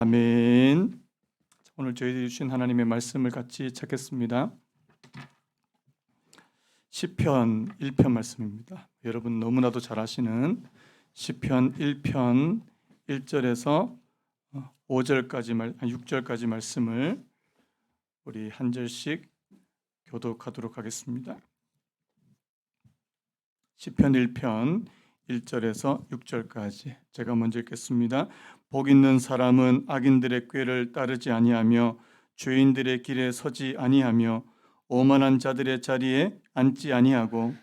아멘. 오늘 저희들이 주신 하나님의 말씀을 같이 찾겠습니다. 시편 1편 말씀입니다. 여러분 너무나도 잘 아시는 시편 1편 1절에서 5절까지 6절까지 말씀을 우리 한 절씩 교독하도록 하겠습니다. 시편 1편 1절에서 6절까지 제가 먼저 읽겠습니다. 복 있는 사람은 악인들의 꾀를 따르지 아니하며 죄인들의 길에 서지 아니하며 오만한 자들의 자리에 앉지 아니하고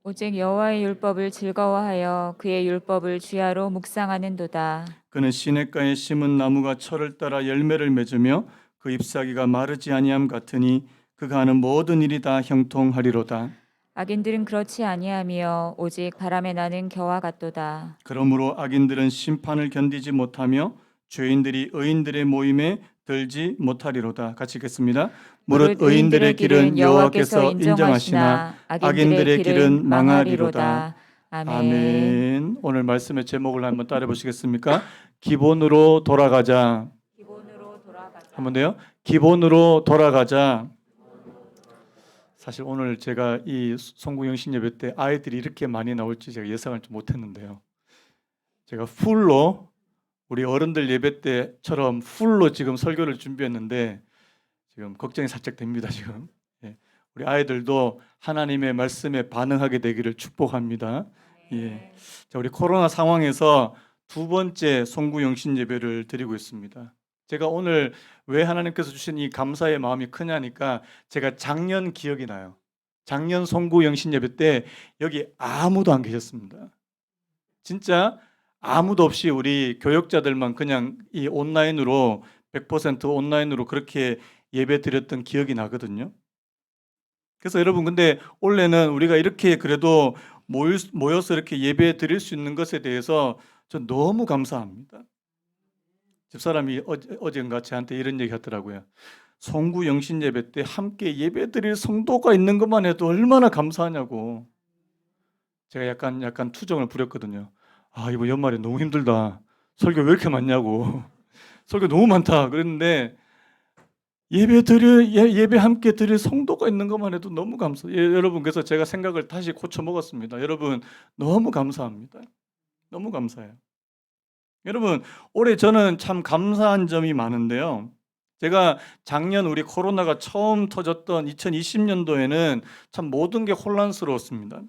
오직 여호와의 율법을 즐거워하여 그의 율법을 주야로 묵상하는도다. 그는 시냇가에 심은 나무가 철을 따라 열매를 맺으며 그 잎사귀가 마르지 아니함 같으니 그가 하는 모든 일이 다 형통하리로다. 악인들은 그렇지 아니하며 오직 바람에 나는 겨와 같도다. 그러므로 악인들은 심판을 견디지 못하며 죄인들이 의인들의 모임에 들지 못하리로다. 같이 읽겠습니다. 무릇 의인들의 길은 여호와께서 인정하시나 악인들의 길은 망하리로다. 아멘. 오늘 말씀의 제목을 한번 따라 보시겠습니까? 기본으로 돌아가자. 기본으로 돌아가자. 한번 더요. 기본으로 돌아가자. 사실 오늘 제가 이 송구영신 예배 때 아이들이 이렇게 많이 나올지 제가 예상을 좀 못했는데요. 제가 풀로 우리 어른들 예배 때처럼 풀로 지금 설교를 준비했는데 지금 걱정이 살짝 됩니다. 지금 우리 아이들도 하나님의 말씀에 반응하게 되기를 축복합니다. 예. 자, 우리 코로나 상황에서 두 번째 송구영신 예배를 드리고 있습니다. 제가 오늘 왜 하나님께서 주신 이 감사의 마음이 크냐니까 제가 작년 기억이 나요. 작년 송구영신 예배 때 여기 아무도 안 계셨습니다. 진짜 아무도 없이 우리 교역자들만 그냥 이 온라인으로 100% 온라인으로 그렇게 예배 드렸던 기억이 나거든요. 그래서 여러분 근데 올해는 우리가 이렇게 그래도 모여서 이렇게 예배 드릴 수 있는 것에 대해서 저 너무 감사합니다. 집사람이 어젠가 저한테 이런 얘기 하더라고요. 송구 영신 예배 때 함께 예배 드릴 성도가 있는 것만 해도 얼마나 감사하냐고. 제가 약간 투정을 부렸거든요. 아, 이번 연말에 너무 힘들다. 설교 왜 이렇게 많냐고. 설교 너무 많다. 그랬는데 예배 함께 드릴 성도가 있는 것만 해도 너무 감사. 여러분 그래서 제가 생각을 다시 고쳐 먹었습니다. 여러분 너무 감사합니다. 너무 감사해요. 여러분 올해 저는 참 감사한 점이 많은데요. 제가 작년 우리 코로나가 처음 터졌던 2020년도에는 참 모든 게 혼란스러웠습니다.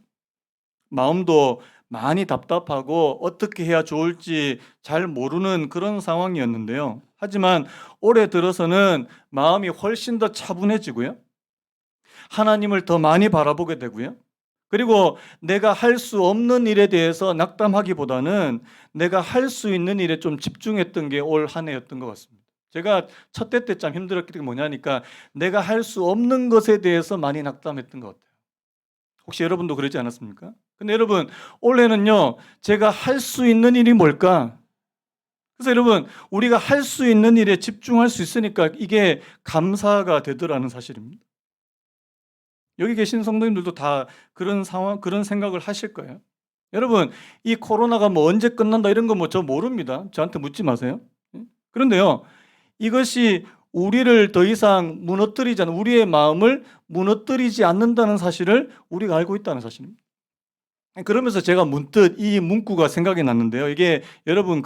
마음도 많이 답답하고 어떻게 해야 좋을지 잘 모르는 그런 상황이었는데요. 하지만 올해 들어서는 마음이 훨씬 더 차분해지고요. 하나님을 더 많이 바라보게 되고요. 그리고 내가 할 수 없는 일에 대해서 낙담하기보다는 내가 할 수 있는 일에 좀 집중했던 게 올 한 해였던 것 같습니다. 제가 첫 때 참 힘들었던 게 뭐냐니까 내가 할 수 없는 것에 대해서 많이 낙담했던 것 같아요. 혹시 여러분도 그러지 않았습니까? 근데 여러분 올해는요 제가 할 수 있는 일이 뭘까? 그래서 여러분 우리가 할 수 있는 일에 집중할 수 있으니까 이게 감사가 되더라는 사실입니다. 여기 계신 성도님들도 다 그런 상황, 그런 생각을 하실 거예요. 여러분, 이 코로나가 뭐 언제 끝난다 이런 거 뭐 저 모릅니다. 저한테 묻지 마세요. 그런데요, 이것이 우리를 더 이상 무너뜨리지 않는, 우리의 마음을 무너뜨리지 않는다는 사실을 우리가 알고 있다는 사실입니다. 그러면서 제가 문득 이 문구가 생각이 났는데요. 이게 여러분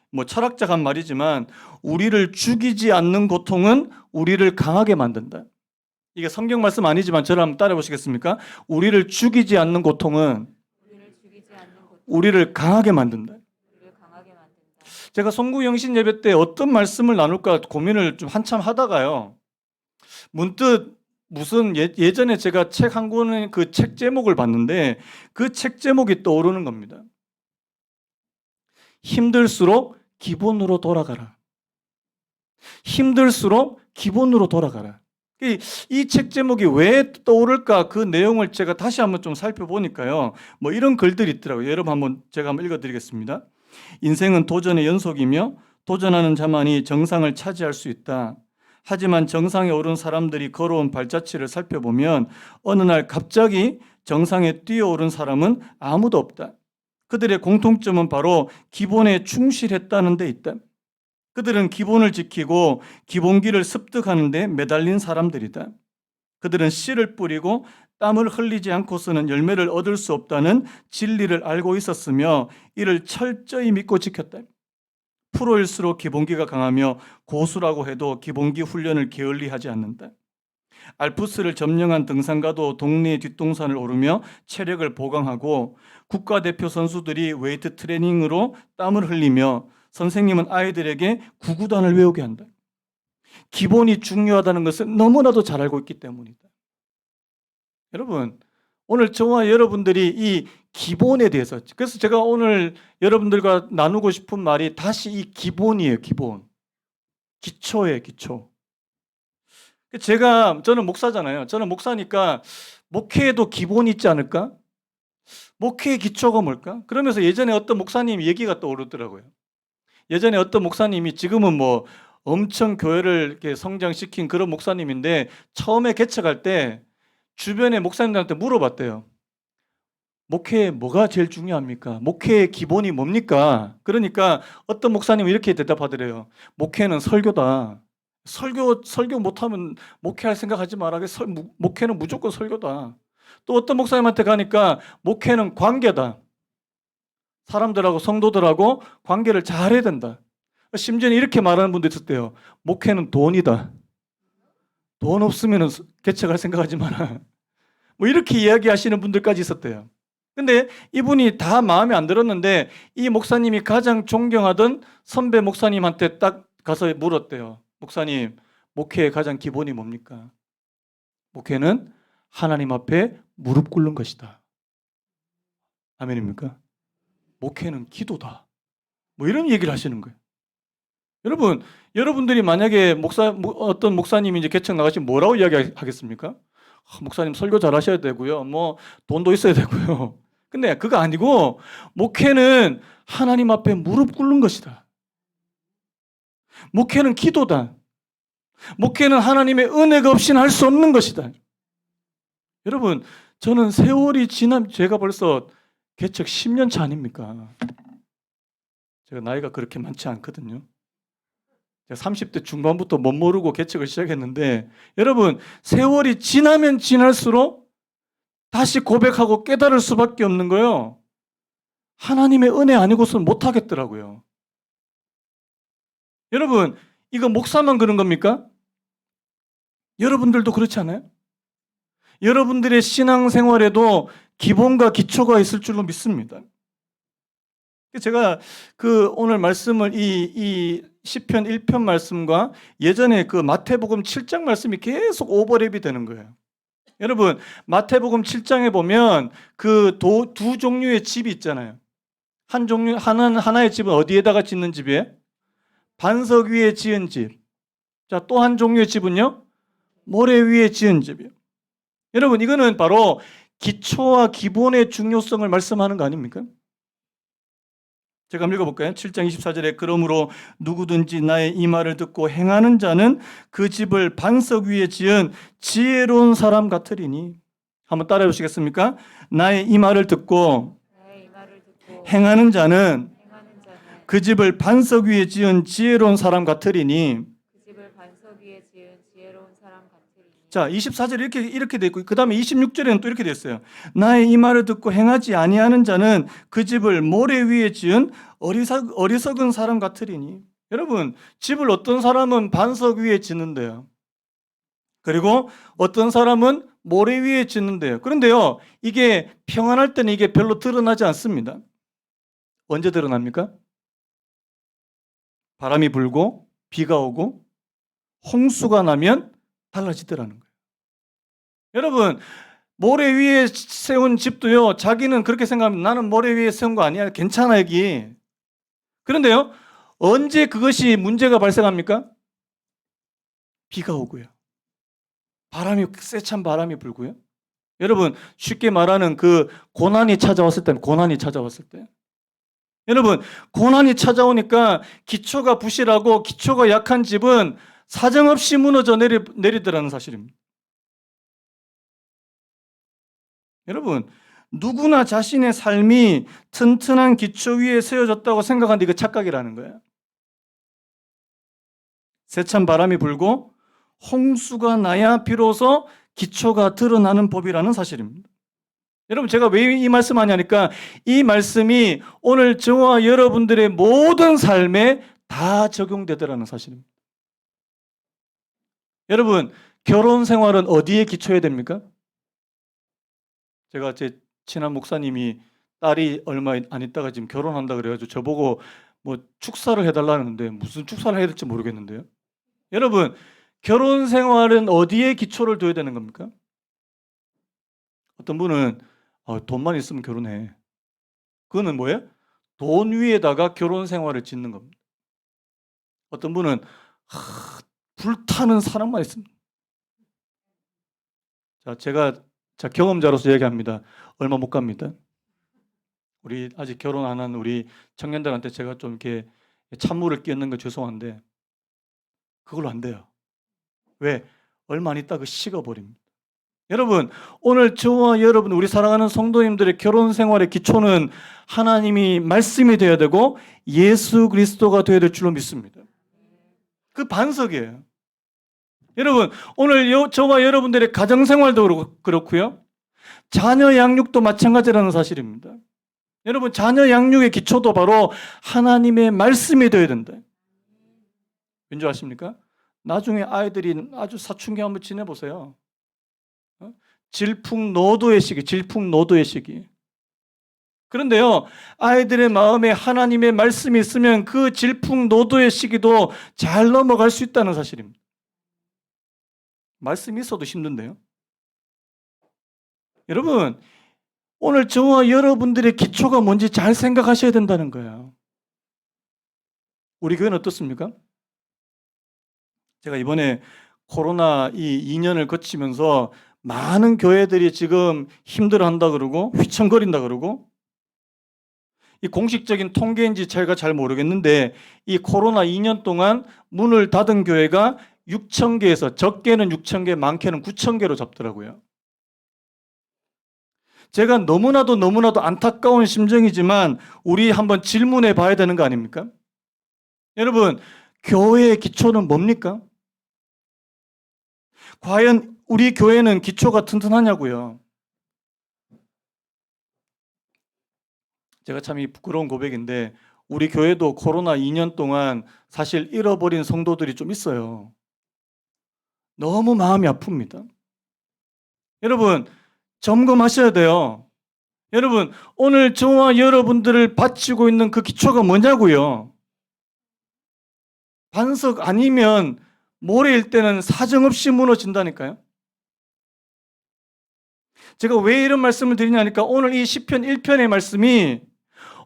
뭐 철학자가 한 말이지만 우리를 죽이지 않는 고통은 우리를 강하게 만든다. 이게 성경 말씀 아니지만 저를 한번 따라 보시겠습니까? 우리를 죽이지 않는 고통은 우리를 강하게 만든다. 제가 송구영신 예배 때 어떤 말씀을 나눌까 고민을 좀 한참 하다가요. 문득 무슨 예전에 제가 책 한 권의 그 책 제목을 봤는데 그 책 제목이 떠오르는 겁니다. 힘들수록 기본으로 돌아가라. 힘들수록 기본으로 돌아가라. 이 책 제목이 왜 떠오를까? 그 내용을 제가 다시 한번 좀 살펴보니까요. 뭐 이런 글들이 있더라고요. 여러분 제가 한번 읽어드리겠습니다. 인생은 도전의 연속이며 도전하는 자만이 정상을 차지할 수 있다. 하지만 정상에 오른 사람들이 걸어온 발자취를 살펴보면 어느 날 갑자기 정상에 뛰어오른 사람은 아무도 없다. 그들의 공통점은 바로 기본에 충실했다는 데 있다. 그들은 기본을 지키고 기본기를 습득하는 데 매달린 사람들이다. 그들은 씨를 뿌리고 땀을 흘리지 않고서는 열매를 얻을 수 없다는 진리를 알고 있었으며 이를 철저히 믿고 지켰다. 프로일수록 기본기가 강하며 고수라고 해도 기본기 훈련을 게을리하지 않는다. 알프스를 점령한 등산가도 동네 뒷동산을 오르며 체력을 보강하고 국가대표 선수들이 웨이트 트레이닝으로 땀을 흘리며 선생님은 아이들에게 구구단을 외우게 한다. 기본이 중요하다는 것을 너무나도 잘 알고 있기 때문이다. 여러분, 오늘 저와 여러분들이 이 기본에 대해서, 그래서 제가 오늘 여러분들과 나누고 싶은 말이 다시 이 기본이에요. 기본. 기초예요. 기초. 저는 목사잖아요. 저는 목사니까 목회에도 기본이 있지 않을까? 목회의 기초가 뭘까? 그러면서 예전에 어떤 목사님 얘기가 떠오르더라고요. 예전에 어떤 목사님이, 지금은 뭐 엄청 교회를 이렇게 성장시킨 그런 목사님인데, 처음에 개척할 때 주변의 목사님들한테 물어봤대요. 목회에 뭐가 제일 중요합니까? 목회의 기본이 뭡니까? 그러니까 어떤 목사님은 이렇게 대답하더래요. 목회는 설교다. 설교 못하면 목회할 생각하지 마라. 목회는 무조건 설교다. 또 어떤 목사님한테 가니까 목회는 관계다. 사람들하고 성도들하고 관계를 잘해야 된다. 심지어는 이렇게 말하는 분도 있었대요. 목회는 돈이다. 돈 없으면 개척할 생각하지 마라. 뭐 이렇게 이야기하시는 분들까지 있었대요. 근데 이분이 다 마음에 안 들었는데 이 목사님이 가장 존경하던 선배 목사님한테 딱 가서 물었대요. 목사님, 목회의 가장 기본이 뭡니까? 목회는 하나님 앞에 무릎 꿇는 것이다. 아멘입니까? 목회는 기도다. 뭐 이런 얘기를 하시는 거예요. 여러분, 여러분들이 만약에 어떤 목사님이 이제 개척 나가시면 뭐라고 이야기하겠습니까? 목사님 설교 잘하셔야 되고요. 뭐 돈도 있어야 되고요. 근데 그거 아니고 목회는 하나님 앞에 무릎 꿇는 것이다. 목회는 기도다. 목회는 하나님의 은혜가 없이는 할 수 없는 것이다. 여러분, 저는 세월이 지난, 제가 벌써 개척 10년 차 아닙니까? 제가 나이가 그렇게 많지 않거든요. 제가 30대 중반부터 못 모르고 개척을 시작했는데, 여러분, 세월이 지나면 지날수록 다시 고백하고 깨달을 수밖에 없는 거예요. 하나님의 은혜 아니고서는 못하겠더라고요. 여러분, 이거 목사만 그런 겁니까? 여러분들도 그렇지 않아요? 여러분들의 신앙생활에도 기본과 기초가 있을 줄로 믿습니다. 제가 오늘 말씀을 이 시편 1편 말씀과 예전에 그 마태복음 7장 말씀이 계속 오버랩이 되는 거예요. 여러분, 마태복음 7장에 보면 그 두 종류의 집이 있잖아요. 하나의 집은 어디에다가 짓는 집이에요? 반석 위에 지은 집. 자, 또 한 종류의 집은요? 모래 위에 지은 집이에요. 여러분, 이거는 바로 기초와 기본의 중요성을 말씀하는 거 아닙니까? 제가 한번 읽어볼까요? 7장 24절에 그러므로 누구든지 나의 이 말을 듣고 행하는 자는 그 집을 반석 위에 지은 지혜로운 사람 같으리니. 한번 따라해 보시겠습니까? 나의 이 말을 듣고 행하는 자는 그 집을 반석 위에 지은 지혜로운 사람 같으리니. 자, 24절에 이렇게 돼 있고, 그 다음에 26절에는 또 이렇게 됐어요. 나의 이 말을 듣고 행하지 아니하는 자는 그 집을 모래 위에 지은 어리석은 사람 같으리니. 여러분, 집을 어떤 사람은 반석 위에 짓는데요. 그리고 어떤 사람은 모래 위에 짓는데요. 그런데요, 이게 평안할 때는 이게 별로 드러나지 않습니다. 언제 드러납니까? 바람이 불고 비가 오고 홍수가 나면 달라지더라는 거예요. 여러분, 모래 위에 세운 집도요, 자기는 그렇게 생각하면 나는 모래 위에 세운 거 아니야. 괜찮아, 여기. 그런데요, 언제 그것이 문제가 발생합니까? 비가 오고요. 세찬 바람이 불고요. 여러분, 쉽게 말하는 그 고난이 찾아왔을 때. 여러분, 고난이 찾아오니까 기초가 부실하고 기초가 약한 집은 사정없이 무너져 내리더라는 사실입니다. 여러분, 누구나 자신의 삶이 튼튼한 기초 위에 세워졌다고 생각하는데 이거 착각이라는 거예요. 세찬 바람이 불고 홍수가 나야 비로소 기초가 드러나는 법이라는 사실입니다. 여러분, 제가 왜 이 말씀 하냐니까 이 말씀이 오늘 저와 여러분들의 모든 삶에 다 적용되더라는 사실입니다. 여러분, 결혼 생활은 어디에 기초해야 됩니까? 제가 제 친한 목사님이 딸이 얼마 안 있다가 지금 결혼한다 그래가지고 저보고 뭐 축사를 해달라는데 무슨 축사를 해야 될지 모르겠는데요. 여러분, 결혼 생활은 어디에 기초를 둬야 되는 겁니까? 어떤 분은 돈만 있으면 결혼해. 그거는 뭐예요? 돈 위에다가 결혼 생활을 짓는 겁니다. 어떤 분은 불타는 사랑만 있으면. 제가 경험자로서 얘기합니다. 얼마 못 갑니다. 우리 아직 결혼 안 한 우리 청년들한테 제가 좀 이렇게 찬물을 끼얹는 거 죄송한데 그걸로 안 돼요. 왜? 얼마 안 있다가 식어버립니다. 여러분, 오늘 저와 여러분, 우리 사랑하는 성도님들의 결혼 생활의 기초는 하나님이 말씀이 되어야 되고 예수 그리스도가 되어야 될 줄로 믿습니다. 그 반석이에요. 여러분, 오늘 저와 여러분들의 가정생활도 그렇고요. 자녀 양육도 마찬가지라는 사실입니다. 여러분, 자녀 양육의 기초도 바로 하나님의 말씀이 되어야 된다. 왠지 아십니까? 나중에 아이들이 아주 사춘기 한번 지내보세요. 질풍노도의 시기. 그런데요, 아이들의 마음에 하나님의 말씀이 있으면 그 질풍노도의 시기도 잘 넘어갈 수 있다는 사실입니다. 말씀이 있어도 힘든데요. 여러분, 오늘 저와 여러분들의 기초가 뭔지 잘 생각하셔야 된다는 거예요. 우리 교회는 어떻습니까? 제가 이번에 코로나 이 2년을 거치면서 많은 교회들이 지금 힘들어한다 그러고 휘청거린다 그러고, 이 공식적인 통계인지 제가 잘 모르겠는데 이 코로나 2년 동안 문을 닫은 교회가 6,000개에서 적게는 6,000개, 많게는 9,000개로 잡더라고요. 제가 너무나도 안타까운 심정이지만 우리 한번 질문해 봐야 되는 거 아닙니까? 여러분, 교회의 기초는 뭡니까? 과연 우리 교회는 기초가 튼튼하냐고요. 제가 참 이 부끄러운 고백인데 우리 교회도 코로나 2년 동안 사실 잃어버린 성도들이 좀 있어요. 너무 마음이 아픕니다. 여러분, 점검하셔야 돼요. 여러분, 오늘 저와 여러분들을 바치고 있는 그 기초가 뭐냐고요. 반석 아니면 모래일 때는 사정없이 무너진다니까요. 제가 왜 이런 말씀을 드리냐니까 오늘 이 시편 1편의 말씀이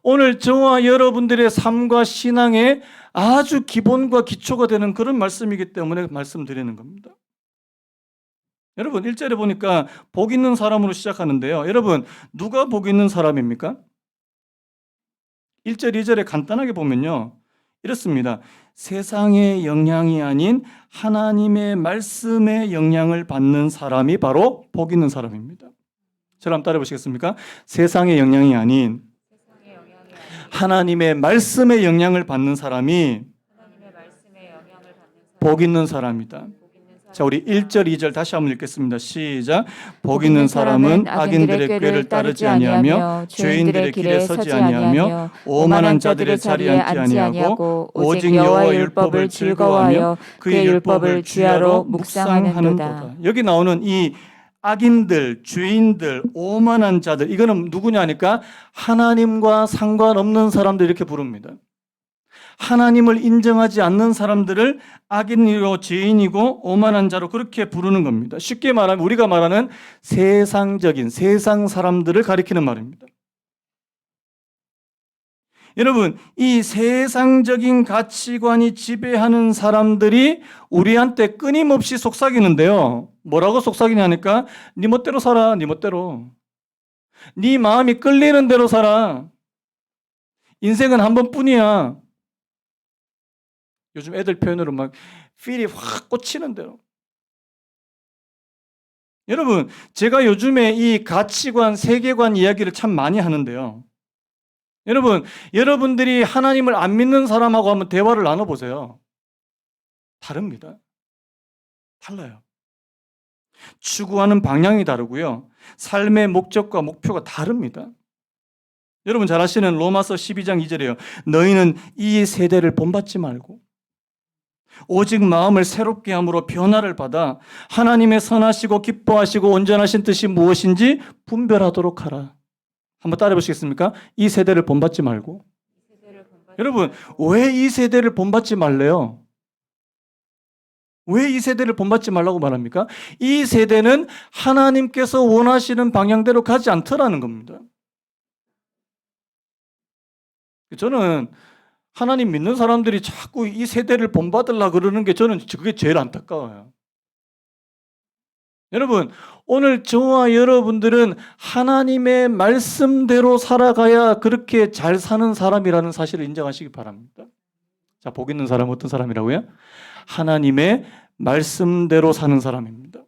오늘 저와 여러분들의 삶과 신앙의 아주 기본과 기초가 되는 그런 말씀이기 때문에 말씀드리는 겁니다. 여러분, 1절에 보니까 복 있는 사람으로 시작하는데요. 여러분, 누가 복 있는 사람입니까? 1절, 2절에 간단하게 보면요. 이렇습니다. 세상의 영향이 아닌 하나님의 말씀의 영향을 받는 사람이 바로 복 있는 사람입니다. 저를 한번 따라해 보시겠습니까? 세상의 영향이 아닌 하나님의 말씀의 영향을 받는 사람이 복 있는 사람이다. 자, 우리 1절, 2절 다시 한번 읽겠습니다. 시작. 복 있는 사람은 악인들의 꾀를 따르지 아니하며 죄인들의 길에 서지 아니하며 오만한 자들의 자리에 앉지 아니하고 오직 여호와의 율법을 즐거워하여 그의 율법을 주야로 묵상하는도다. 여기 나오는 이 악인들, 죄인들, 오만한 자들, 이거는 누구냐니까 하나님과 상관없는 사람들 이렇게 부릅니다. 하나님을 인정하지 않는 사람들을 악인이고 죄인이고 오만한 자로 그렇게 부르는 겁니다. 쉽게 말하면 우리가 말하는 세상적인 세상 사람들을 가리키는 말입니다. 여러분, 이 세상적인 가치관이 지배하는 사람들이 우리한테 끊임없이 속삭이는데요. 뭐라고 속삭이냐니까 네 멋대로 살아, 네 멋대로. 네 마음이 끌리는 대로 살아. 인생은 한 번뿐이야. 요즘 애들 표현으로 막 필이 확 꽂히는 대로. 여러분, 제가 요즘에 이 가치관, 세계관 이야기를 참 많이 하는데요. 여러분, 여러분들이 하나님을 안 믿는 사람하고 한번 대화를 나눠보세요. 다릅니다. 달라요. 추구하는 방향이 다르고요. 삶의 목적과 목표가 다릅니다. 여러분 잘 아시는 로마서 12장 2절이에요. 너희는 이 세대를 본받지 말고 오직 마음을 새롭게 함으로 변화를 받아 하나님의 선하시고 기뻐하시고 온전하신 뜻이 무엇인지 분별하도록 하라. 한번 따라해 보시겠습니까? 이 세대를 본받지 말고. 여러분 왜 이 세대를 본받지 말래요? 왜 이 세대를 본받지 말라고 말합니까? 이 세대는 하나님께서 원하시는 방향대로 가지 않더라는 겁니다. 저는 하나님 믿는 사람들이 자꾸 이 세대를 본받으려고 그러는 게 저는 그게 제일 안타까워요. 여러분, 오늘 저와 여러분들은 하나님의 말씀대로 살아가야 그렇게 잘 사는 사람이라는 사실을 인정하시기 바랍니다. 자, 복 있는 사람은 어떤 사람이라고요? 하나님의 말씀대로 사는 사람입니다.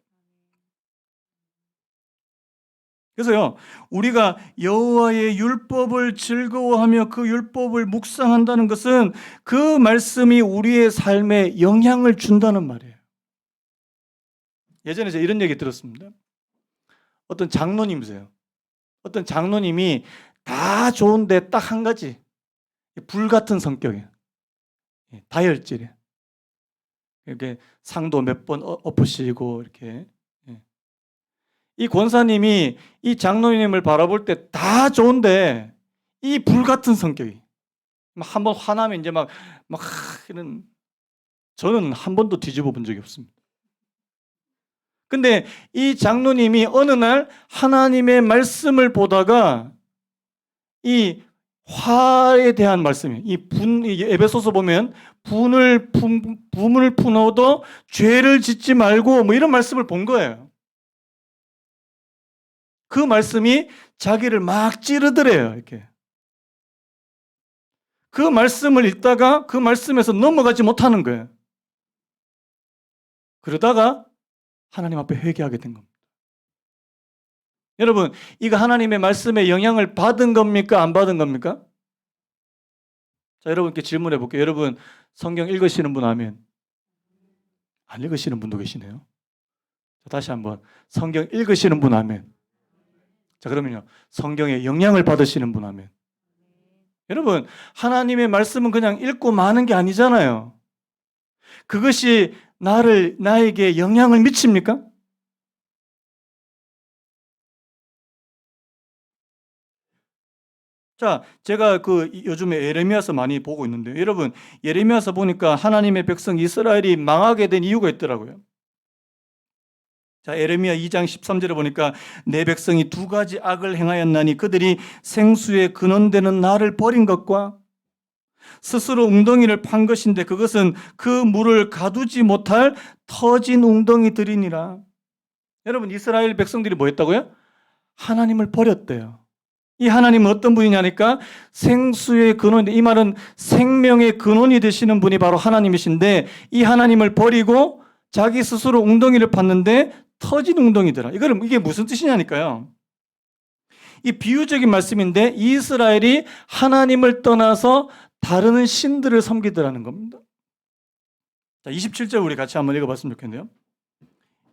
그래서요, 우리가 여호와의 율법을 즐거워하며 그 율법을 묵상한다는 것은 그 말씀이 우리의 삶에 영향을 준다는 말이에요. 예전에 제가 이런 얘기 들었습니다. 어떤 장로님이세요. 어떤 장로님이 다 좋은데 딱 한 가지, 불 같은 성격이에요. 다혈질이에요. 이렇게 상도 몇 번 엎으시고 이렇게. 이 권사님이 이 장로님을 바라볼 때 다 좋은데 이 불 같은 성격이 한번 화나면 이제 막 이런, 저는 한 번도 뒤집어 본 적이 없습니다. 근데 이 장로님이 어느 날 하나님의 말씀을 보다가 이 화에 대한 말씀이 에베소서 보면 분을 품어도 죄를 짓지 말고 뭐 이런 말씀을 본 거예요. 그 말씀이 자기를 막 찌르더래요. 이렇게. 그 말씀을 읽다가 그 말씀에서 넘어가지 못하는 거예요. 그러다가 하나님 앞에 회개하게 된 겁니다. 여러분, 이거 하나님의 말씀에 영향을 받은 겁니까? 안 받은 겁니까? 자, 여러분께 질문해 볼게요. 여러분, 성경 읽으시는 분 아멘? 안 읽으시는 분도 계시네요. 자, 다시 한번. 성경 읽으시는 분 아멘? 자, 그러면요. 성경에 영향을 받으시는 분 아멘? 여러분, 하나님의 말씀은 그냥 읽고 마는 게 아니잖아요. 그것이 나에게 영향을 미칩니까? 자, 제가 요즘에 예레미야서 많이 보고 있는데, 여러분, 예레미야서 보니까 하나님의 백성 이스라엘이 망하게 된 이유가 있더라고요. 자, 예레미야 2장 13절에 보니까 내 백성이 두 가지 악을 행하였나니 그들이 생수의 근원되는 나를 버린 것과 스스로 웅덩이를 판 것인데 그것은 그 물을 가두지 못할 터진 웅덩이들이니라. 여러분, 이스라엘 백성들이 뭐 했다고요? 하나님을 버렸대요. 이 하나님은 어떤 분이냐니까 생수의 근원인데, 이 말은 생명의 근원이 되시는 분이 바로 하나님이신데 이 하나님을 버리고 자기 스스로 웅덩이를 팠는데 터진 웅덩이더라. 이게 무슨 뜻이냐니까요. 이 비유적인 말씀인데 이스라엘이 하나님을 떠나서 다른 신들을 섬기더라는 겁니다. 자, 27절 우리 같이 한번 읽어봤으면 좋겠네요.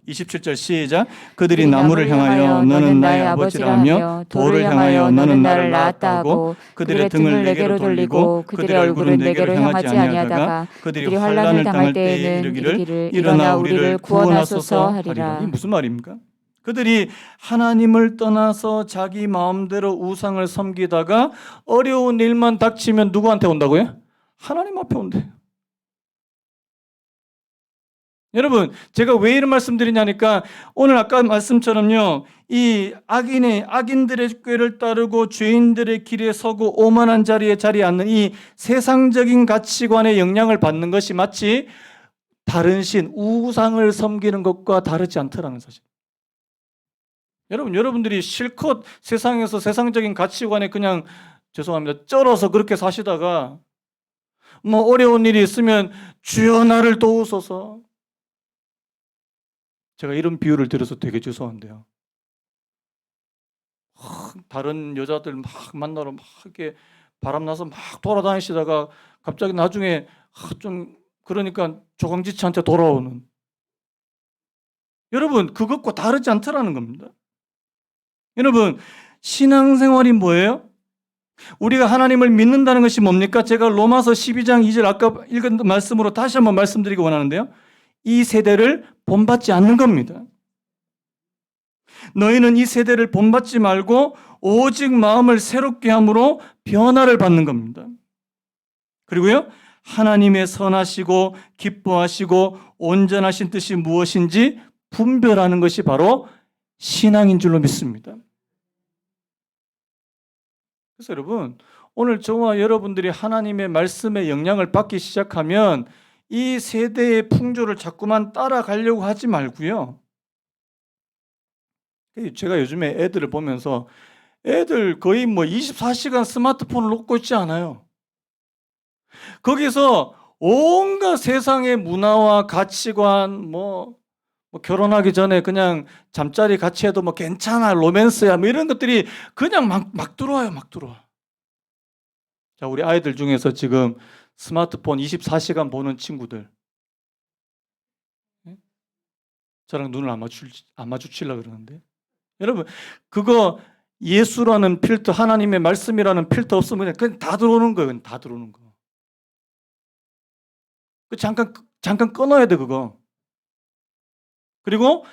27절 시작. 그들이 나무를 향하여 너는 나의 아버지라 하며 돌을 향하여 너는 나를 낳았다 하고 그들의 등을 내게로 돌리고 그들의 얼굴은 내게로 향하지 아니하다가 그들이 환난을 당할 때에는 이르기를 일어나 우리를 구원하소서 하리라. 이 무슨 말입니까? 그들이 하나님을 떠나서 자기 마음대로 우상을 섬기다가 어려운 일만 닥치면 누구한테 온다고요? 하나님 앞에 온대요. 여러분, 제가 왜 이런 말씀 드리냐니까 오늘 아까 말씀처럼요, 이 악인들의 꾀를 따르고 죄인들의 길에 서고 오만한 자리에 앉는 이 세상적인 가치관의 영향을 받는 것이 마치 다른 신, 우상을 섬기는 것과 다르지 않더라는 사실. 여러분들이 실컷 세상에서 세상적인 가치관에 그냥 죄송합니다, 쩔어서 그렇게 사시다가 뭐 어려운 일이 있으면 주여 나를 도우소서. 제가 이런 비유를 드려서 되게 죄송한데요. 다른 여자들 막 만나러 막 이렇게 바람나서 막 돌아다니시다가 갑자기 나중에 좀 그러니까 조강지치한테 돌아오는. 여러분, 그것과 다르지 않더라는 겁니다. 여러분, 신앙생활이 뭐예요? 우리가 하나님을 믿는다는 것이 뭡니까? 제가 로마서 12장 2절 아까 읽은 말씀으로 다시 한번 말씀드리기 원하는데요. 이 세대를 본받지 않는 겁니다. 너희는 이 세대를 본받지 말고 오직 마음을 새롭게 함으로 변화를 받는 겁니다. 그리고요, 하나님의 선하시고 기뻐하시고 온전하신 뜻이 무엇인지 분별하는 것이 바로 신앙인 줄로 믿습니다. 그래서 여러분, 오늘 저와 여러분들이 하나님의 말씀의 영향을 받기 시작하면 이 세대의 풍조를 자꾸만 따라가려고 하지 말고요. 제가 요즘에 애들을 보면서 애들 거의 24시간 스마트폰을 놓고 있지 않아요. 거기서 온갖 세상의 문화와 가치관, 결혼하기 전에 그냥 잠자리 같이 해도 괜찮아, 로맨스야, 이런 것들이 그냥 막 들어와요, 막 들어와. 자, 우리 아이들 중에서 지금 스마트폰 24시간 보는 친구들, 저랑 눈을 안 마주치려고 그러는데, 여러분, 그거 예수라는 필터, 하나님의 말씀이라는 필터 없으면 그냥 다 들어오는 거예요, 다 들어오는 거. 잠깐 끊어야 돼, 그거. 그리고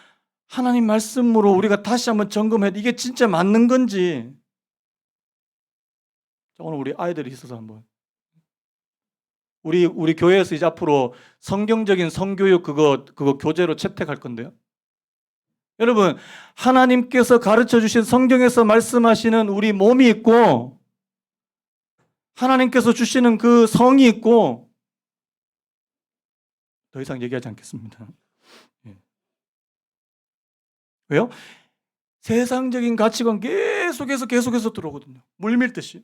하나님 말씀으로 우리가 다시 한번 점검해야 돼. 이게 진짜 맞는 건지. 오늘 우리 아이들이 있어서 한번. 우리 교회에서 이제 앞으로 성경적인 성교육 그거 교재로 채택할 건데요. 여러분, 하나님께서 가르쳐 주신 성경에서 말씀하시는 우리 몸이 있고, 하나님께서 주시는 그 성이 있고, 더 이상 얘기하지 않겠습니다. 왜요? 세상적인 가치관 계속해서 들어오거든요. 물밀듯이.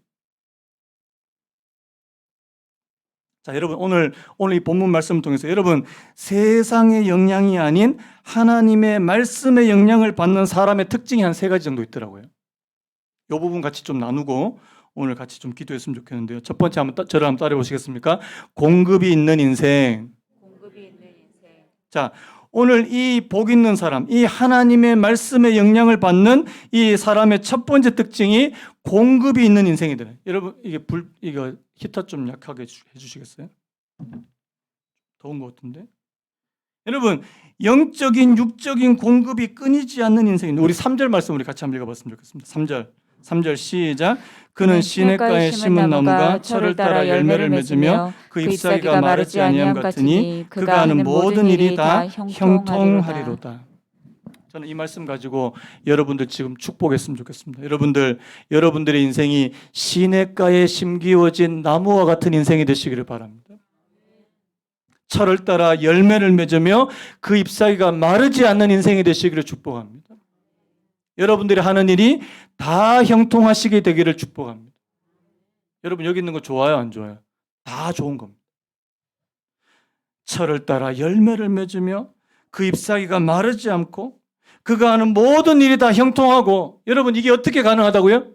자, 여러분, 오늘 이 본문 말씀을 통해서 여러분, 세상의 영향이 아닌 하나님의 말씀의 영향을 받는 사람의 특징이 한 3가지 정도 있더라고요. 이 부분 같이 좀 나누고 오늘 같이 좀 기도했으면 좋겠는데요. 첫 번째 저를 한번 따라해 보시겠습니까? 공급이 있는 인생. 자, 오늘 이 복 있는 사람, 이 하나님의 말씀의 영향을 받는 이 사람의 첫 번째 특징이 공급이 있는 인생이더래요. 여러분, 이거 히터 좀 약하게 해주시겠어요? 더운 것 같은데. 여러분, 영적인 육적인 공급이 끊이지 않는 인생인데, 우리 3절 말씀 우리 같이 한번 읽어봤으면 좋겠습니다. 3절 시작. 그는 시냇가에 심은 나무가 철을 따라 열매를 맺으며 그 잎사귀가 마르지 아니함 같으니 그가 하는 모든 일이 다 형통하리로다. 저는 이 말씀 가지고 여러분들 지금 축복했으면 좋겠습니다. 여러분들의 인생이 시냇가에 심기워진 나무와 같은 인생이 되시기를 바랍니다. 철을 따라 열매를 맺으며 그 잎사귀가 마르지 않는 인생이 되시기를 축복합니다. 여러분들이 하는 일이 다 형통하시게 되기를 축복합니다. 여러분, 여기 있는 거 좋아요, 안 좋아요? 다 좋은 겁니다. 철을 따라 열매를 맺으며 그 잎사귀가 마르지 않고 그가 하는 모든 일이 다 형통하고. 여러분, 이게 어떻게 가능하다고요?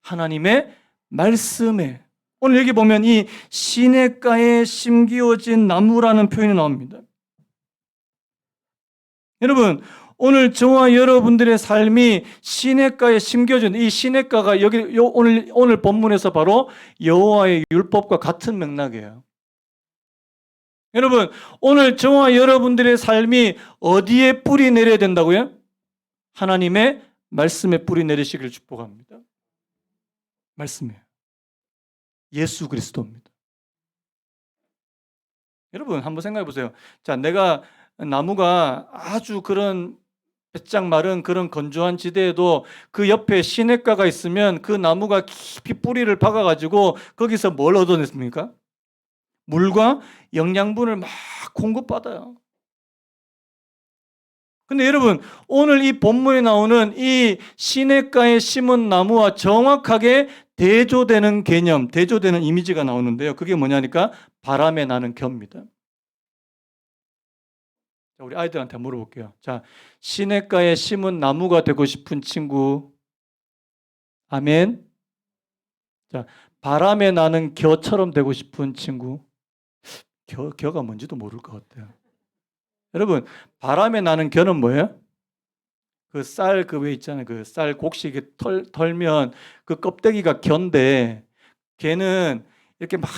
하나님의 말씀에. 오늘 여기 보면 이 시냇가에 심기워진 나무라는 표현이 나옵니다. 여러분, 오늘 저와 여러분들의 삶이 시냇가에 심겨진 이 시냇가가 여기 오늘 본문에서 바로 여호와의 율법과 같은 맥락이에요. 여러분, 오늘 저와 여러분들의 삶이 어디에 뿌리 내려야 된다고요? 하나님의 말씀에 뿌리 내리시기를 축복합니다. 말씀이에요. 예수 그리스도입니다. 여러분, 한번 생각해 보세요. 자, 내가 나무가 아주 그런 배짱 마른 그런 건조한 지대에도 그 옆에 시냇가가 있으면 그 나무가 깊이 뿌리를 박아가지고 거기서 뭘 얻어냈습니까? 물과 영양분을 막 공급받아요. 근데 여러분, 오늘 이 본문에 나오는 이 시냇가에 심은 나무와 정확하게 대조되는 개념, 대조되는 이미지가 나오는데요. 그게 뭐냐니까 바람에 나는 겨입니다. 자, 우리 아이들한테 물어볼게요. 자, 시냇가에 심은 나무가 되고 싶은 친구, 아멘. 자, 바람에 나는 겨처럼 되고 싶은 친구, 겨가 뭔지도 모를 것 같아요. 여러분, 바람에 나는 겨는 뭐예요? 그 쌀 그 왜 있잖아요. 그 쌀 곡식 이렇게 털면 그 껍데기가 겨인데 걔는 이렇게 막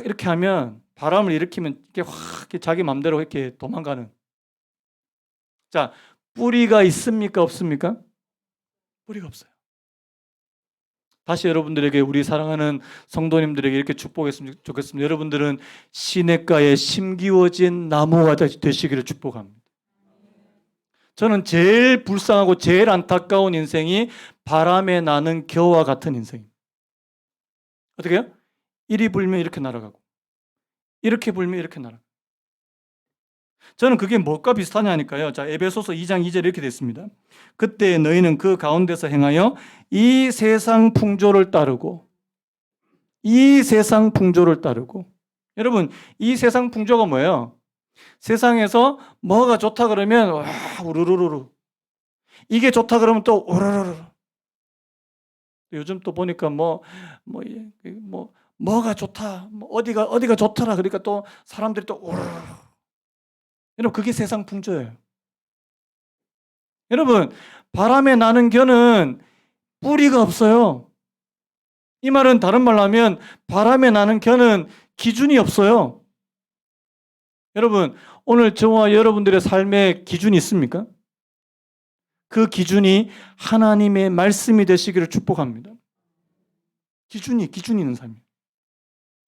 이렇게 하면 바람을 일으키면 이렇게 확 이렇게 자기 맘대로 이렇게 도망가는. 자, 뿌리가 있습니까? 없습니까? 뿌리가 없어요. 다시 여러분들에게 우리 사랑하는 성도님들에게 이렇게 축복했으면 좋겠습니다. 여러분들은 시냇가에 심기워진 나무가 되시기를 축복합니다. 저는 제일 불쌍하고 제일 안타까운 인생이 바람에 나는 겨와 같은 인생입니다. 어떻게 해요? 이리 불면 이렇게 날아가고 이렇게 불면 이렇게 날아가고. 저는 그게 뭐가 비슷하냐니까요. 자, 에베소서 2장 2절에 이렇게 됐습니다. 그때 너희는 그 가운데서 행하여 이 세상 풍조를 따르고 이 세상 풍조를 따르고. 여러분, 이 세상 풍조가 뭐예요? 세상에서 뭐가 좋다 그러면 와 우르르르, 이게 좋다 그러면 또 우르르르. 요즘 또 보니까 뭐가 좋다, 뭐 어디가 좋더라 그러니까 또 사람들이 또 우르르르. 여러분, 그게 세상 풍조예요. 여러분, 바람에 나는 겨는 뿌리가 없어요. 이 말은 다른 말로 하면 바람에 나는 겨는 기준이 없어요. 여러분, 오늘 저와 여러분들의 삶에 기준이 있습니까? 그 기준이 하나님의 말씀이 되시기를 축복합니다. 기준이 있는 삶이에요.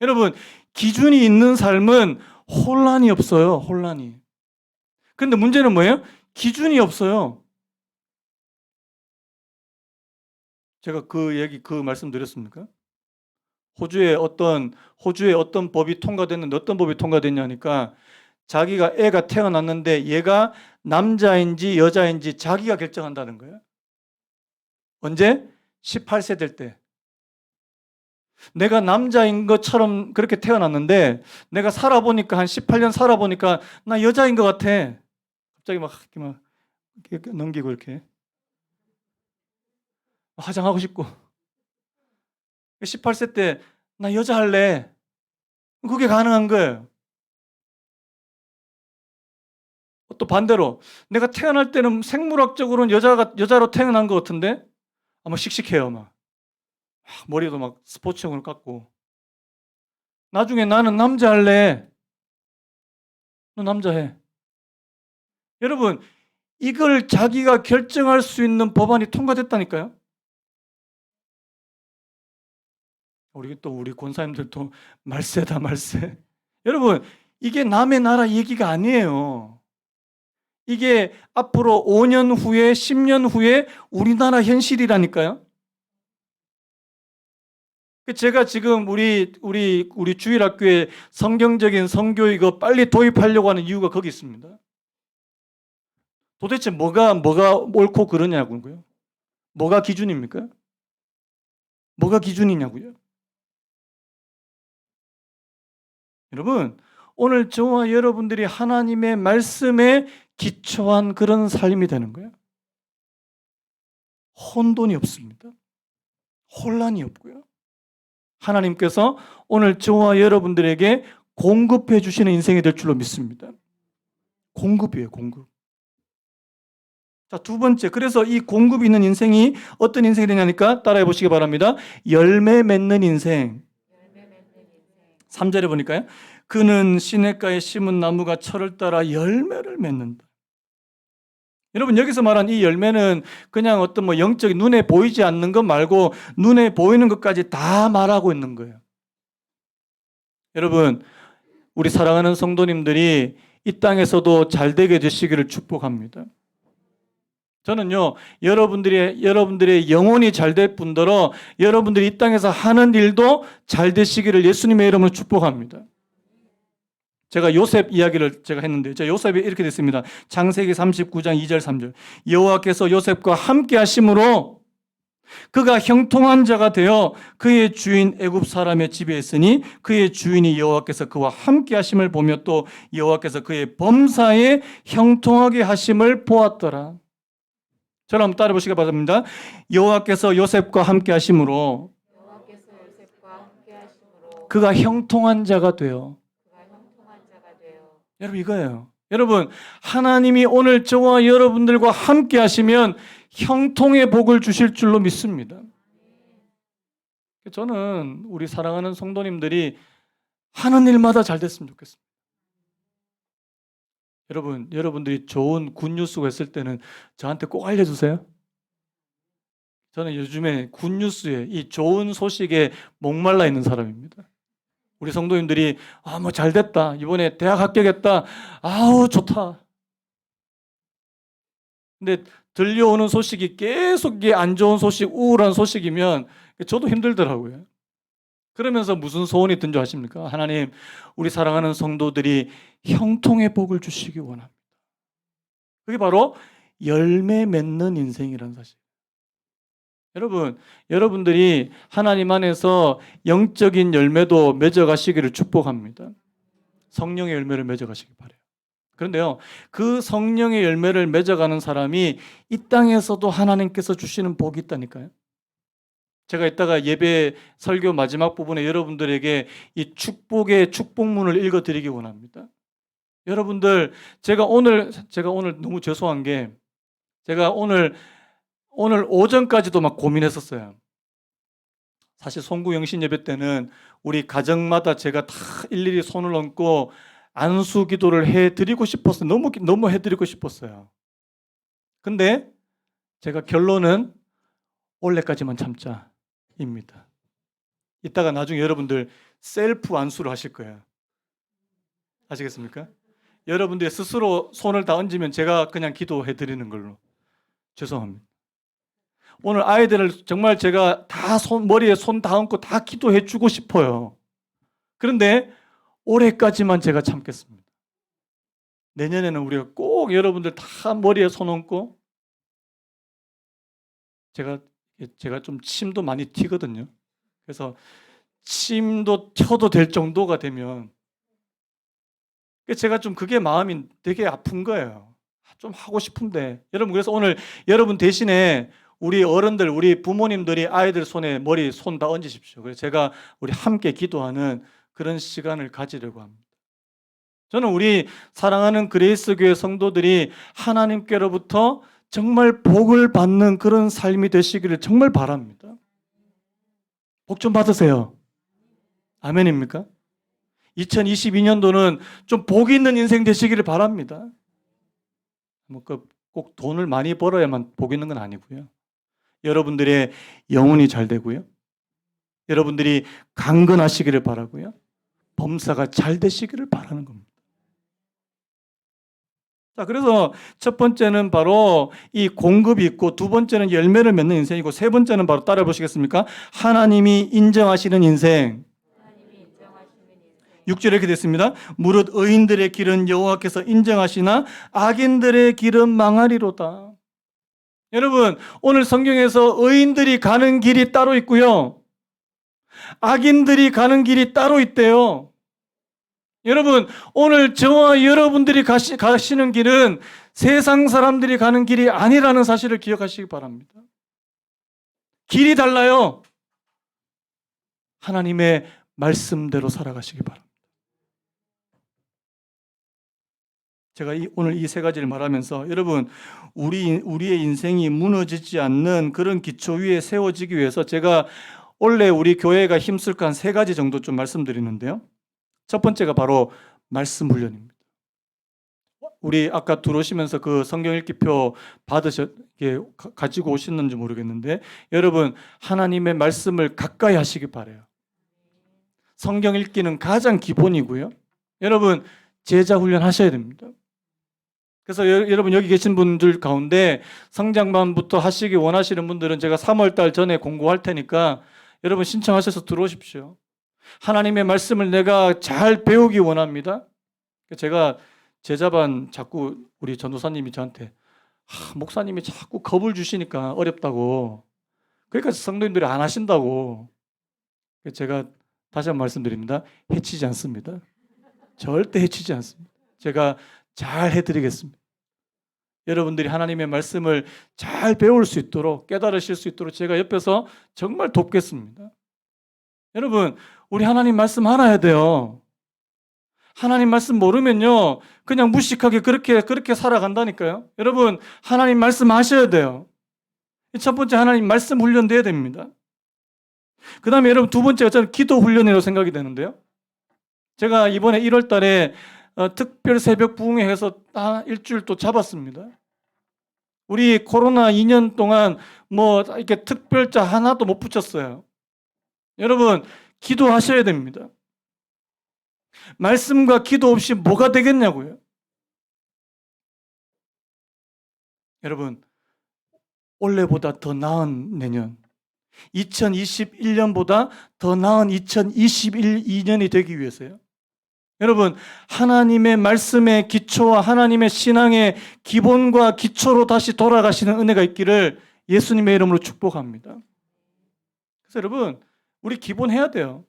여러분, 기준이 있는 삶은 혼란이 없어요. 혼란이. 그런데 문제는 뭐예요? 기준이 없어요. 제가 그 말씀 드렸습니까? 호주에 어떤 법이 통과됐는데 어떤 법이 통과됐냐니까 자기가 애가 태어났는데 얘가 남자인지 여자인지 자기가 결정한다는 거예요. 언제? 18세 될 때. 내가 남자인 것처럼 그렇게 태어났는데 내가 살아보니까 한 18년 살아보니까 나 여자인 것 같아. 갑자기 이렇게 넘기고 이렇게 화장하고 싶고 18세 때 나 여자 할래. 그게 가능한 거예요. 또 반대로 내가 태어날 때는 생물학적으로는 여자로 태어난 것 같은데 아마 씩씩해요. 막 머리도 막 스포츠용으로 깎고 나중에 나는 남자 할래. 너 남자 해. 여러분, 이걸 자기가 결정할 수 있는 법안이 통과됐다니까요. 우리 권사님들도 말세다 말세. 여러분, 이게 남의 나라 얘기가 아니에요. 이게 앞으로 5년 후에 10년 후에 우리나라 현실이라니까요. 제가 지금 우리 주일학교에 성경적인 성교 이거 빨리 도입하려고 하는 이유가 거기 있습니다. 도대체 뭐가 옳고 그러냐고요. 뭐가 기준입니까? 뭐가 기준이냐고요. 여러분, 오늘 저와 여러분들이 하나님의 말씀에 기초한 그런 삶이 되는 거예요. 혼돈이 없습니다. 혼란이 없고요. 하나님께서 오늘 저와 여러분들에게 공급해 주시는 인생이 될 줄로 믿습니다. 공급이에요, 공급. 자, 두 번째. 그래서 이 공급이 있는 인생이 어떤 인생이 되냐니까 따라해 보시기 바랍니다. 열매 맺는 인생. 3절에 보니까요. 그는 시냇가에 심은 나무가 철을 따라 열매를 맺는다. 여러분, 여기서 말한 이 열매는 그냥 어떤 영적인 눈에 보이지 않는 것 말고 눈에 보이는 것까지 다 말하고 있는 거예요. 여러분, 우리 사랑하는 성도님들이 이 땅에서도 잘 되게 되시기를 축복합니다. 저는요, 여러분들의 영혼이 잘 될 뿐더러 여러분들이 이 땅에서 하는 일도 잘 되시기를 예수님의 이름으로 축복합니다. 제가 요셉 이야기를 제가 했는데, 요셉이 이렇게 됐습니다. 창세기 39장 2절 3절. 여호와께서 요셉과 함께 하심으로 그가 형통한 자가 되어 그의 주인 애굽 사람의 집에 있으니 그의 주인이 여호와께서 그와 함께 하심을 보며 또 여호와께서 그의 범사에 형통하게 하심을 보았더라. 저를 한번 따라 보시기 바랍니다. 여호와께서 요셉과 함께 하심으로 그가 형통한 자가 되어 여러분 이거예요. 여러분 하나님이 오늘 저와 여러분들과 함께 하시면 형통의 복을 주실 줄로 믿습니다. 저는 우리 사랑하는 성도님들이 하는 일마다 잘 됐으면 좋겠습니다. 여러분들이 좋은 굿뉴스가 있을 때는 저한테 꼭 알려주세요. 저는 요즘에 굿뉴스에 이 좋은 소식에 목말라 있는 사람입니다. 우리 성도님들이 뭐 잘 됐다. 이번에 대학 합격했다. 아우 좋다. 근데 들려오는 소식이 계속 이게 안 좋은 소식, 우울한 소식이면 저도 힘들더라고요. 그러면서 무슨 소원이 든 줄 아십니까? 하나님, 우리 사랑하는 성도들이 형통의 복을 주시기 원합니다. 그게 바로 열매 맺는 인생이라는 사실. 여러분들이 하나님 안에서 영적인 열매도 맺어가시기를 축복합니다. 성령의 열매를 맺어가시기 바라요. 그런데요, 그 성령의 열매를 맺어가는 사람이 이 땅에서도 하나님께서 주시는 복이 있다니까요. 제가 이따가 예배 설교 마지막 부분에 여러분들에게 이 축복의 축복문을 읽어드리기 원합니다. 여러분들, 제가 오늘 너무 죄송한 게 제가 오늘 오전까지도 막 고민했었어요. 사실 송구영신 예배 때는 우리 가정마다 제가 다 일일이 손을 얹고 안수 기도를 해드리고 싶었어요. 너무 해드리고 싶었어요. 근데 제가 결론은 올해까지만 참자입니다. 이따가 나중에 여러분들 셀프 안수를 하실 거예요. 아시겠습니까? 여러분들이 스스로 손을 다 얹으면 제가 그냥 기도해 드리는 걸로. 죄송합니다. 오늘 아이들을 정말 제가 다 머리에 손 다 얹고 다 기도해 주고 싶어요. 그런데 올해까지만 제가 참겠습니다. 내년에는 우리가 꼭 여러분들 다 머리에 손 얹고 제가 좀 침도 많이 튀거든요. 그래서 침도 튀어도 될 정도가 되면 제가 좀 그게 마음이 되게 아픈 거예요. 좀 하고 싶은데 여러분, 그래서 오늘 여러분 대신에 우리 어른들, 우리 부모님들이 아이들 손에 머리 손 다 얹으십시오. 그래서 제가 우리 함께 기도하는 그런 시간을 가지려고 합니다. 저는 우리 사랑하는 그레이스 교회 성도들이 하나님께로부터 정말 복을 받는 그런 삶이 되시기를 정말 바랍니다. 복 좀 받으세요. 아멘입니까? 2022년도는 좀 복 있는 인생 되시기를 바랍니다. 꼭 돈을 많이 벌어야만 복 있는 건 아니고요. 여러분들의 영혼이 잘 되고요. 여러분들이 강건하시기를 바라고요. 범사가 잘 되시기를 바라는 겁니다. 자, 그래서 첫 번째는 바로 이 공급이 있고, 두 번째는 열매를 맺는 인생이고, 세 번째는 바로 따라 보시겠습니까? 하나님이 인정하시는 인생. 6절에 이렇게 됐습니다. 무릇 의인들의 길은 여호와께서 인정하시나 악인들의 길은 망하리로다. 여러분, 오늘 성경에서 의인들이 가는 길이 따로 있고요, 악인들이 가는 길이 따로 있대요. 여러분, 오늘 저와 여러분들이 가시는 길은 세상 사람들이 가는 길이 아니라는 사실을 기억하시기 바랍니다. 길이 달라요. 하나님의 말씀대로 살아가시기 바랍니다. 제가 오늘 이 세 가지를 말하면서 여러분, 우리의 인생이 무너지지 않는 그런 기초 위에 세워지기 위해서 제가 원래 우리 교회가 힘쓸 한 세 가지 정도 좀 말씀드리는데요. 첫 번째가 바로 말씀 훈련입니다. 우리 아까 들어오시면서 그 성경 읽기표 가지고 오셨는지 모르겠는데, 여러분, 하나님의 말씀을 가까이 하시기 바라요. 성경 읽기는 가장 기본이고요. 여러분, 제자 훈련 하셔야 됩니다. 그래서 여러분, 여기 계신 분들 가운데 성장반부터 하시기 원하시는 분들은 제가 3월 달 전에 공고할 테니까 여러분 신청하셔서 들어오십시오. 하나님의 말씀을 내가 잘 배우기 원합니다. 제가 제자반 자꾸 우리 전도사님이 저한테 목사님이 자꾸 겁을 주시니까 어렵다고, 그러니까 성도님들이 안 하신다고. 제가 다시 한번 말씀드립니다. 해치지 않습니다. 절대 해치지 않습니다. 제가 잘 해드리겠습니다. 여러분들이 하나님의 말씀을 잘 배울 수 있도록, 깨달으실 수 있도록 제가 옆에서 정말 돕겠습니다. 여러분, 우리 하나님 말씀 알아야 돼요. 하나님 말씀 모르면요, 그냥 무식하게 그렇게 살아간다니까요. 여러분, 하나님 말씀 아셔야 돼요. 첫 번째, 하나님 말씀 훈련돼야 됩니다. 그 다음에 여러분, 두 번째가 저는 기도 훈련이라고 생각이 되는데요. 제가 이번에 1월 달에 특별 새벽 부흥회 해서 일주일 또 잡았습니다. 우리 코로나 2년 동안 뭐 이렇게 특별자 하나도 못 붙였어요. 여러분, 기도하셔야 됩니다. 말씀과 기도 없이 뭐가 되겠냐고요. 여러분, 올해보다 더 나은 내년, 2021년보다 더 나은 2022년이 되기 위해서요. 여러분, 하나님의 말씀의 기초와 하나님의 신앙의 기본과 기초로 다시 돌아가시는 은혜가 있기를 예수님의 이름으로 축복합니다. 그래서 여러분, 우리 기본해야 돼요.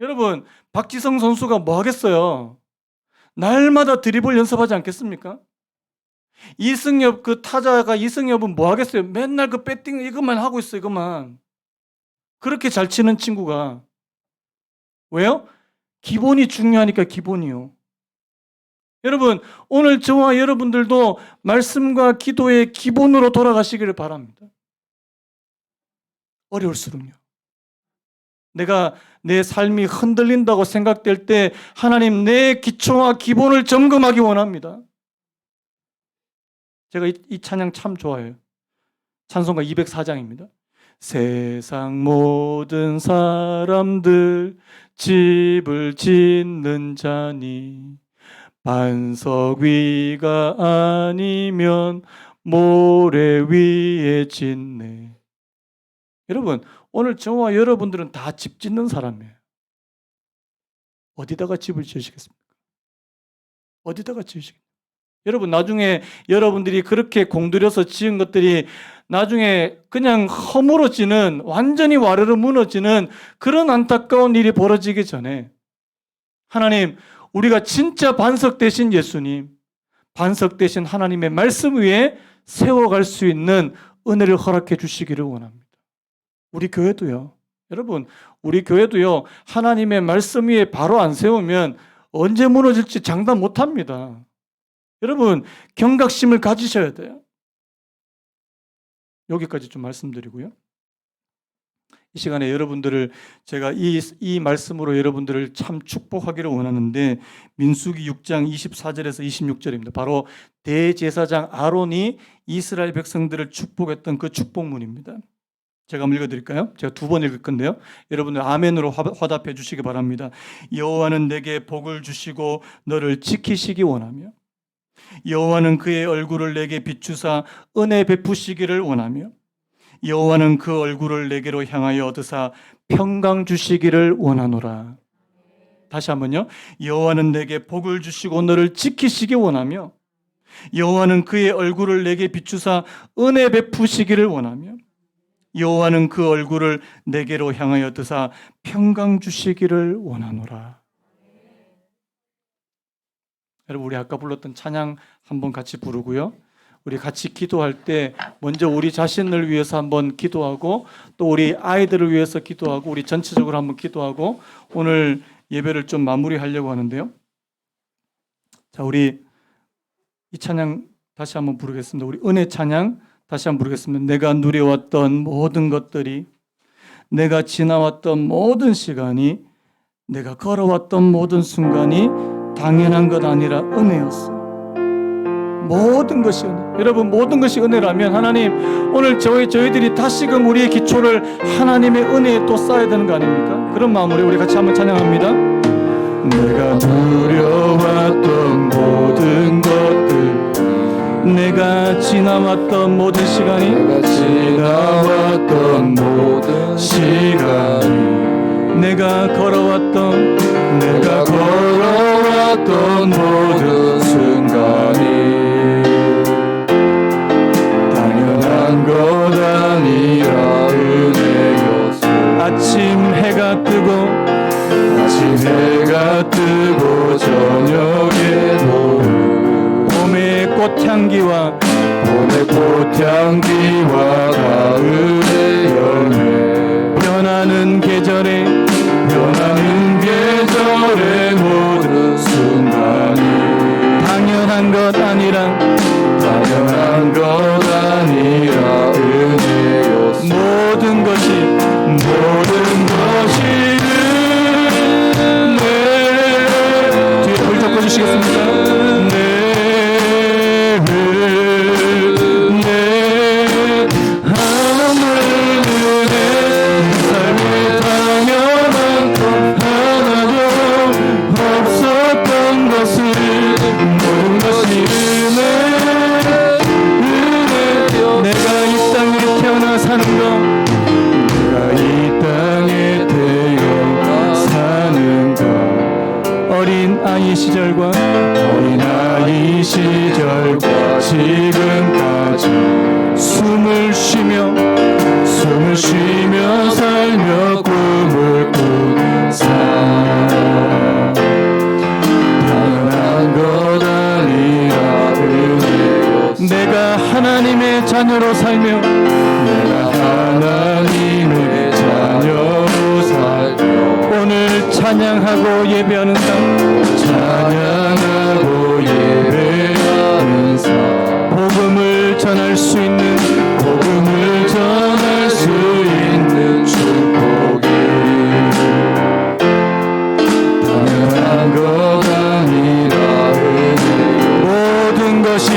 여러분, 박지성 선수가 뭐 하겠어요? 날마다 드리블 연습하지 않겠습니까? 이승엽 그 타자가 이승엽은 뭐 하겠어요? 맨날 그 배팅 이것만 하고 있어, 이것만. 그렇게 잘 치는 친구가. 왜요? 기본이 중요하니까 기본이요. 여러분, 오늘 저와 여러분들도 말씀과 기도의 기본으로 돌아가시기를 바랍니다. 어려울수록요. 내가 내 삶이 흔들린다고 생각될 때 하나님 내 기초와 기본을 점검하기 원합니다. 제가 이 찬양 참 좋아해요. 찬송가 204장입니다. 세상 모든 사람들 집을 짓는 자니 반석 위가 아니면 모래 위에 짓네. 여러분, 오늘 저와 여러분들은 다 집 짓는 사람이에요. 어디다가 집을 지으시겠습니까? 어디다가 지으시겠습니까? 여러분, 나중에 여러분들이 그렇게 공들여서 지은 것들이 나중에 그냥 허물어지는, 완전히 와르르 무너지는 그런 안타까운 일이 벌어지기 전에 하나님, 우리가 진짜 반석 되신 예수님, 반석 되신 하나님의 말씀 위에 세워갈 수 있는 은혜를 허락해 주시기를 원합니다. 우리 교회도요. 여러분, 우리 교회도요. 하나님의 말씀 위에 바로 안 세우면 언제 무너질지 장담 못합니다. 여러분, 경각심을 가지셔야 돼요. 여기까지 좀 말씀드리고요. 이 시간에 여러분들을 제가 이 말씀으로 여러분들을 참 축복하기를 원하는데 민수기 6장 24절에서 26절입니다. 바로 대제사장 아론이 이스라엘 백성들을 축복했던 그 축복문입니다. 제가 한번 읽어드릴까요? 제가 2번 읽을 건데요. 여러분들 아멘으로 화답해 주시기 바랍니다. 여호와는 내게 복을 주시고 너를 지키시기 원하며 여호와는 그의 얼굴을 내게 비추사 은혜 베푸시기를 원하며 여호와는 그 얼굴을 내게로 향하여 얻으사 평강 주시기를 원하노라. 다시 한번요. 여호와는 내게 복을 주시고 너를 지키시기 원하며 여호와는 그의 얼굴을 내게 비추사 은혜 베푸시기를 원하며 여호와는 그 얼굴을 내게로 향하여 드사 평강 주시기를 원하노라. 여러분, 우리 아까 불렀던 찬양 한번 같이 부르고요. 우리 같이 기도할 때 먼저 우리 자신을 위해서 한번 기도하고 또 우리 아이들을 위해서 기도하고 우리 전체적으로 한번 기도하고 오늘 예배를 좀 마무리하려고 하는데요. 자, 우리 이 찬양 다시 한번 부르겠습니다. 우리 은혜 찬양 다시 한번 부르겠습니다. 내가 누려왔던 모든 것들이, 내가 지나왔던 모든 시간이, 내가 걸어왔던 모든 순간이 당연한 것 아니라 은혜였어. 모든 것이 은혜. 여러분, 모든 것이 은혜라면 하나님 오늘 저희들이 다시금 우리의 기초를 하나님의 은혜에 또 쌓아야 되는 거 아닙니까? 그런 마음으로 우리 같이 한번 찬양합니다. 내가 누려왔던 모든 것들, 내가 지나왔던 모든 시간이, 내가 지나왔던 모든 시간이, 내가 걸어왔던 모든 순간이 당연한 것 아니라 은혜였어. 아침 해가 뜨고 저녁에도 봄의 꽃향기와 가을의 열매 변하는 계절의 모든 순간 당연한 것 아니라 당연한 것 아니라 은혜였소. 모든 것이 뒤에 불 덮어 주시겠습니까? 내가 이 땅에 태어나 사는 것, 내가 이 땅에 태어나 사는 것, 어린 아이 시절과 지금까지 숨을 쉬며 살며 꿈을 꾼 삶, 당연한 것 아니라 은혜였소. 내가 하나님의 자녀로 살며 오늘 찬양하고 예배하는 삶, 복음을 전할 수 있는 축복이 당연한 것 아니라 은혜. 모든 것이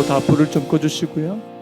다 불을 좀 꺼주시고요.